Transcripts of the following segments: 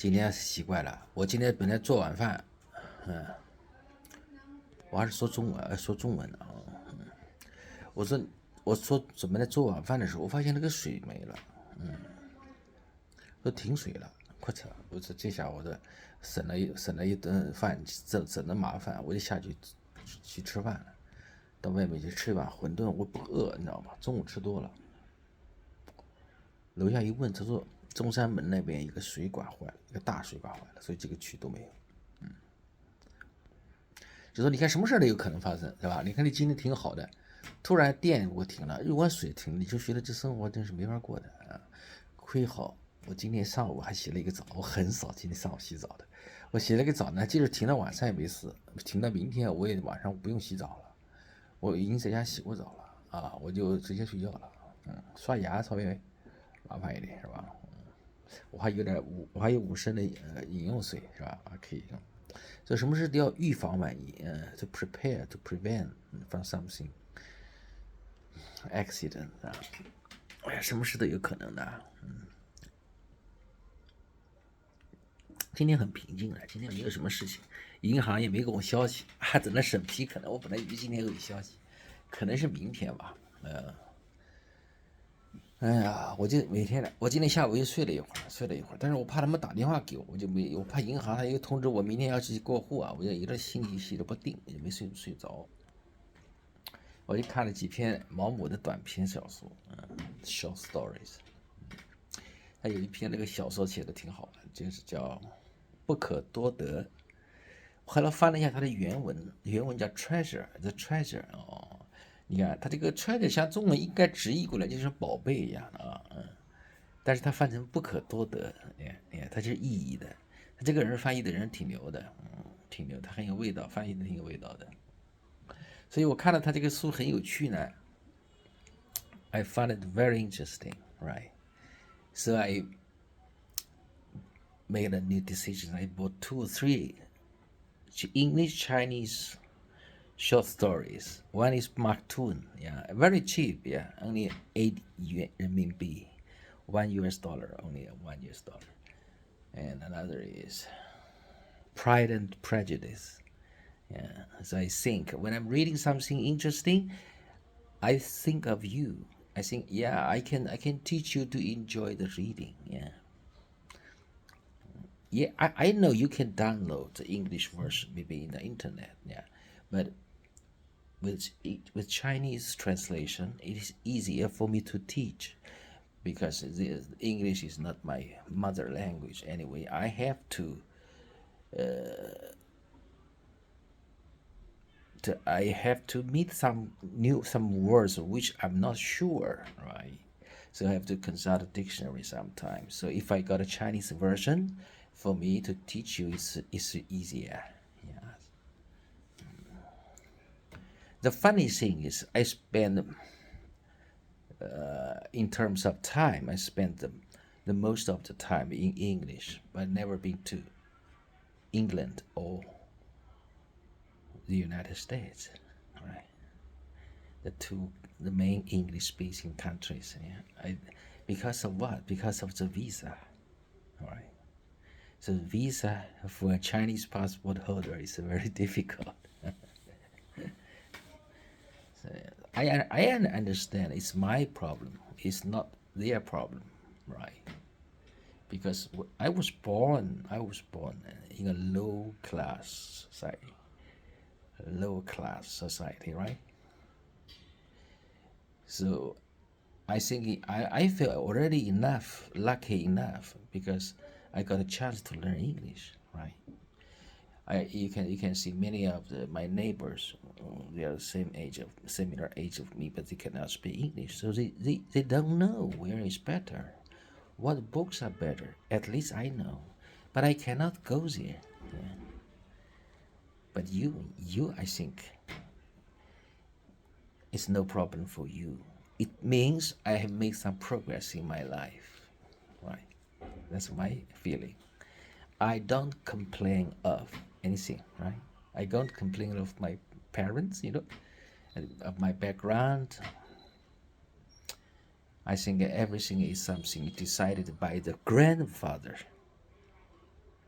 今天习惯了，我今天本来做晚饭，我还是说中文的啊。我说准备来做晚饭的时候，我发现那个水没了，都停水了，快扯！我说这下我这省了一顿饭，整的麻烦，我就下去吃饭了。到外面去吃一碗馄饨，我不饿，你知道吗？中午吃多了。楼下一问，他说中山门那边一个水管坏了，一个大水管坏了，所以这个区都没有。就说你看什么事都有可能发生，是吧？你看你今天挺好的，突然电如果停了，如果水停了，你就觉得这生活真是没法过的啊。亏好，我今天上午还洗了一个澡，我很少今天上午洗澡的。我洗了个澡呢，即使停到晚上也没事，停到明天我也晚上不用洗澡了。我已经在家洗过澡了啊，我就直接睡觉了。刷牙稍微麻烦一点是吧？我还有5升的饮用水是吧？可以用。所以什么事都要预防万一，to prepare to prevent from something accident 啊。哎呀，什么事都有可能的。今天很平静了，今天没有什么事情，银行也没给我消息，还在那审批，可能我本来以为今天有消息，可能是明天吧。哎呀，我就每天，我今天下午又睡了一会儿，但是我怕他们打电话给我，我就没，我怕银行他又通知我明天要去过户啊，我就有点心里系的不定，也没睡着。我就看了几篇毛姆的短篇小说，short stories。他有一篇那个小说写的挺好的，就是叫《不可多得》。我后来翻了一下他的原文，原文叫 treasure，the treasure 哦。你看他这个 treasure 像中文应该直译过来就是宝贝一样的啊，但是他翻成不可多得，你看他是意译的。他这个人翻译的人挺牛的，挺牛，他很有味道，翻译的挺有味道的。所以我看了他这个书很有趣呢，I found it very interesting, right? So I made a new decision. I bought 2 or 3 English Chinese short stories. One is Mark Twain, yeah, very cheap, yeah, only 8 yuan renminbi, $1, only $1. And another is Pride and Prejudice. Yeah, so I think when I'm reading something interesting, I think of you. I think, yeah, I can teach you to enjoy the reading. Yeah, I know you can download the English version maybe in the internet. Yeah, but with Chinese translation, it is easier for me to teach because the English is not my mother language anyway. I have to meet some words which I'm not sure, right? So I have to consult a dictionary sometimes. So if I got a Chinese version, for me to teach you is easier. Yeah. The funny thing is, I spend in terms of time, I spend the most of the time in English, but never been to England or the United States, right? The main English-speaking countries. Yeah. Because of what? Because of the visa, right? So visa for a Chinese passport holder is very difficult. So I understand it's my problem. It's not their problem, right? Because I was born in a low class society, right? So I think I feel already lucky enough because I got a chance to learn English, right? You can see many of my neighbors, they are the similar age of me, but they cannot speak English, so they don't know where is better, what books are better. At least I know, but I cannot go there. Yeah. But you, I think it's no problem for you. It means I have made some progress in my life, right? That's my feeling. I don't complain of anything, right? I don't complain of my parents, of my background. I think everything is something decided by the grandfather,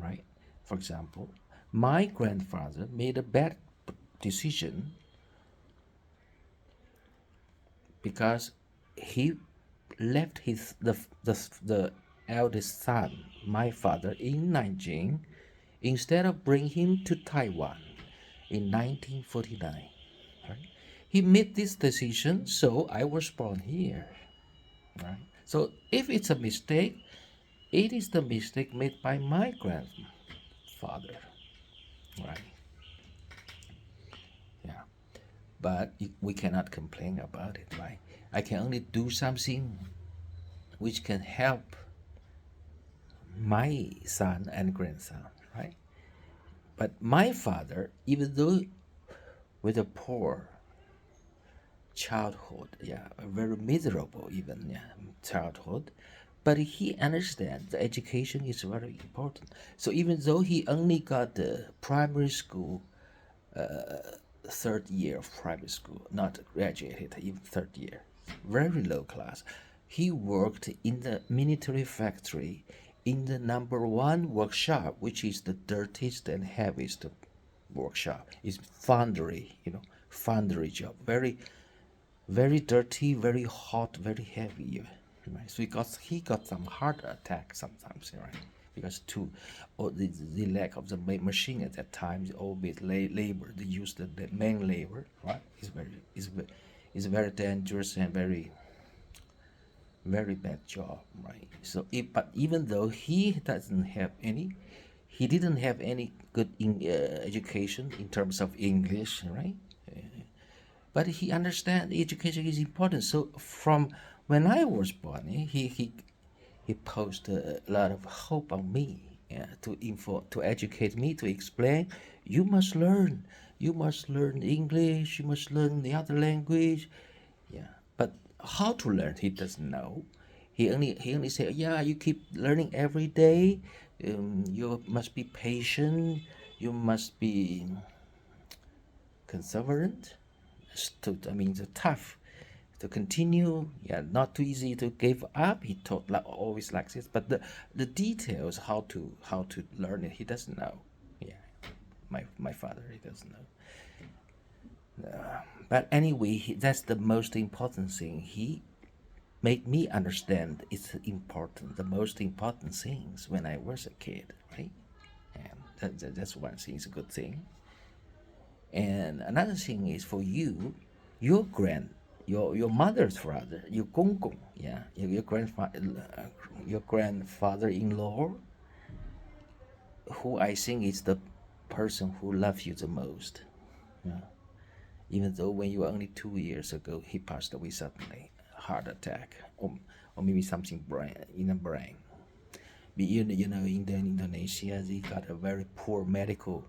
right? For example, my grandfather made a bad decision because he left the eldest son, my father, in Nanjing instead of bring him to Taiwan in 1949. Right? He made this decision, so I was born here. Right? So if it's a mistake, it is the mistake made by my grandfather. Right? Yeah. But we cannot complain about it, right? I can only do something which can help my son and grandson, right? But my father, even though with a poor childhood, yeah, a very miserable even, yeah, childhood, but he understands the education is very important. So even though he only got the primary school, third year of primary school, not graduated, even third year, very low class, he worked in the military factory in the number one workshop, which is the dirtiest and heaviest workshop. It's foundry, foundry job. Very, very dirty, very hot, very heavy. Right? So he got some heart attack sometimes, right? Because the lack of the machine at that time, always labor. They use the main labor, right? It's very dangerous and very bad job, right? So, but even though he didn't have any good education in terms of English, right? But he understands education is important. So from when I was born, he posed a lot of hope on me, yeah, to educate me, to explain. You must learn English. You must learn the other language, yeah. But how to learn, he doesn't know. He only said, yeah, you keep learning every day. You must be patient. You must be perseverant. Tough to continue. Yeah, not too easy to give up. He taught always like this, but the details how to learn it, he doesn't know. Yeah, my father, he doesn't know. But anyway, that's the most important thing. He made me understand it's important. The most important things when I was a kid, right? And that's one thing. It's a good thing. And another thing is for you, your mother's father, your gong, yeah, your grandfather-in-law, who I think is the person who loves you the most. Yeah. Even though when you were only 2 years ago, he passed away suddenly, heart attack, or maybe something in the brain. But in Indonesia, they got a very poor medical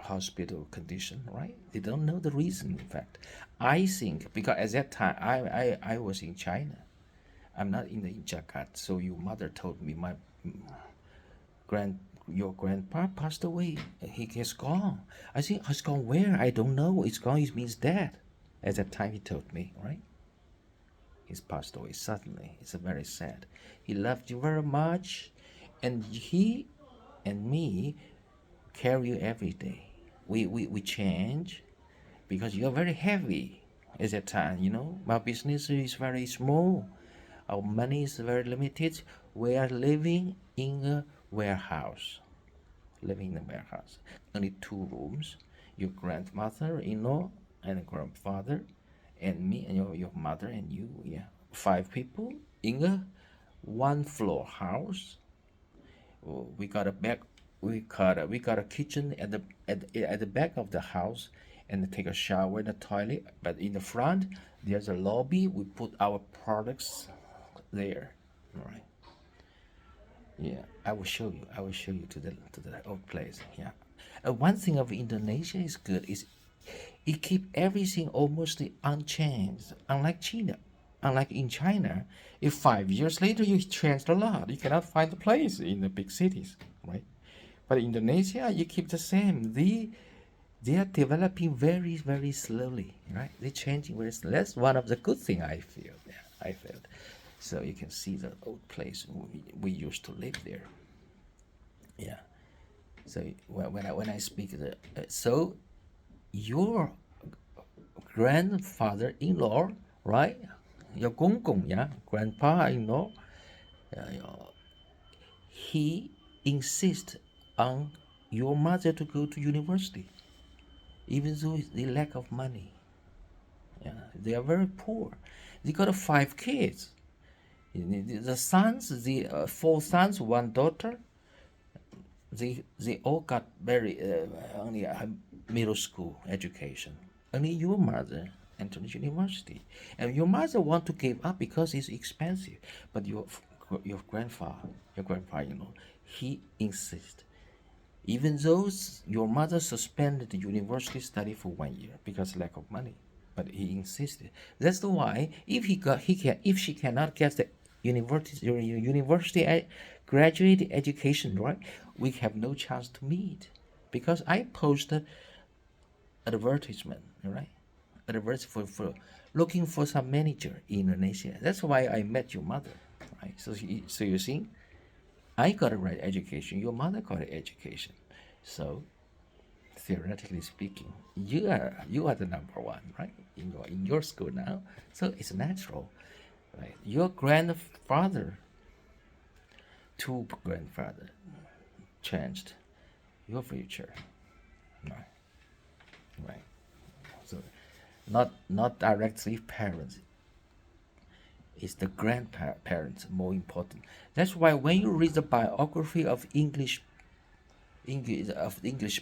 hospital condition, right? They don't know the reason. In fact, I think because at that time I was in China, I'm not in Jakarta. So your mother told me your grandpa passed away. He has gone. I think has gone where? I don't know. It's gone. It means dead. At that time he told me, right? He's passed away suddenly. It's very sad. He loved you very much, and he and me carry you every day. We change because you're very heavy at that time, My business is very small. Our money is very limited. We are living in a warehouse. Only 2 rooms. Your grandmother-in-law and grandfather and me and your mother and you, yeah. 5 people in a 1-floor house. We got a back we got a kitchen at the back of the house, and take a shower in the toilet. But in the front, there's a lobby. We put our products there. All right. Yeah, I will show you to the old place. Yeah. One thing of Indonesia is good is it keep everything almost unchanged. Unlike in China, if 5 years later you change a lot, you cannot find a place in the big cities, right? But in Indonesia, you keep the same. They are developing very, very slowly, right? They're changing very slowly. That's one of the good things I feel. Yeah, I felt. So you can see the old place we used to live there. Yeah. So when I speak so your grandfather-in-law, right? Your gong, yeah, grandpa-in-law, he insists on your mother to go to university, even though they lack of money. Yeah, they are very poor. They got 5 kids. The sons, the 4 sons, 1 daughter. They all got very only a middle school education. Only your mother entered university, and your mother want to give up because it's expensive. But your grandpa, he insists. Even though your mother suspended the university study for 1 year because lack of money, but he insisted. That's why if she cannot get the university graduate education, right, we have no chance to meet, because I posted advertisement, right, for looking for some manager in Indonesia. That's why I met your mother, right? So you see, I got a right education. Your mother got an education. So theoretically speaking, you are the number one, right? In your school now. So it's natural, right? Your grandfather, 2 grandfather, changed your future, right? Right. So not directly parents. It's the grandparents more important. That's why when you read the biography of English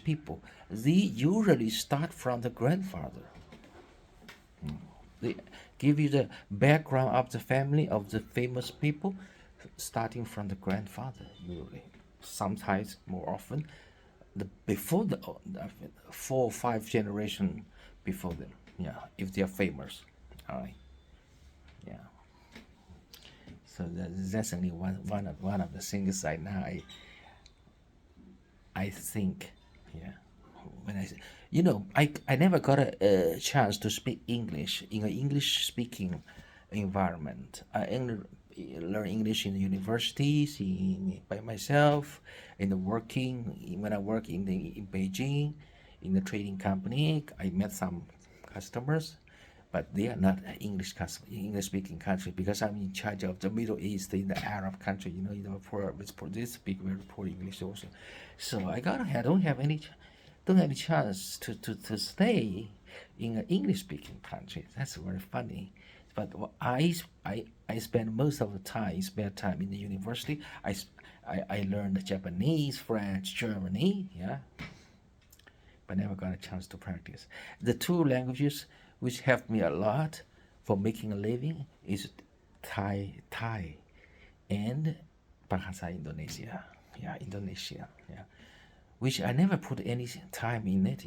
people, they usually start from the grandfather. They give you the background of the family of the famous people, starting from the grandfather usually. Sometimes more often, before the 4 or 5 generation before them. Yeah, if they are famous. All right. Yeah. So that's only one of the things I think, yeah. When I never got a chance to speak English in an English speaking environment. I only learn English in the universities, by myself, in the working when I work in Beijing, in the trading company. I met some customers, but they are not English speaking country, because I'm in charge of the Middle East, in the Arab country. They speak very poor English also. So I don't have any chance to stay in an English speaking country. That's very funny. But I spend most of the time spare time in the university. I learned Japanese, French, Germany, yeah, but never got a chance to practice. The 2 languages which helped me a lot for making a living is Thai and Bahasa Indonesia. Yeah, Indonesia. Yeah, which I never put any time in it,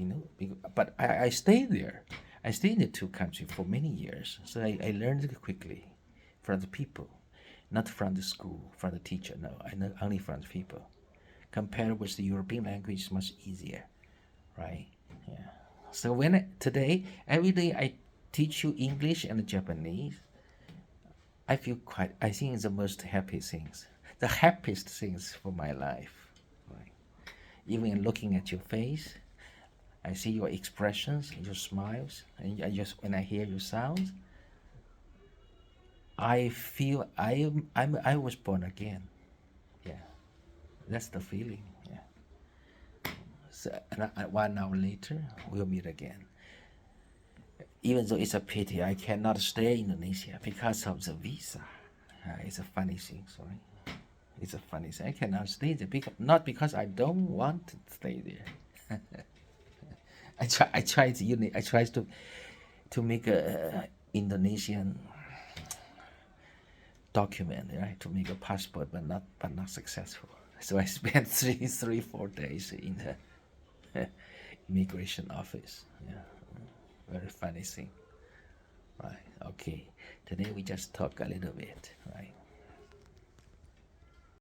but I stayed there. I stayed in the 2 countries for many years, so I learned it quickly from the people, not from the school, from the teacher. No, I know only from the people. Compared with the European language, it's much easier, right? Yeah. So today, every day I teach you English and Japanese, I think it's the most happy things, the happiest things for my life, right? Even looking at your face, I see your expressions, your smiles, and when I hear your sounds, I feel I was born again. Yeah, that's the feeling. Yeah. So 1 hour later, we'll meet again. Even though it's a pity I cannot stay in Indonesia because of the visa. It's a funny thing, sorry. It's a funny thing. I cannot stay there not because I don't want to stay there. I tried to make a Indonesian document, right, to make a passport, but not successful. So I spent 4 days in the immigration office. Yeah, very funny thing. Right. Okay. Today we just talk a little bit. Right.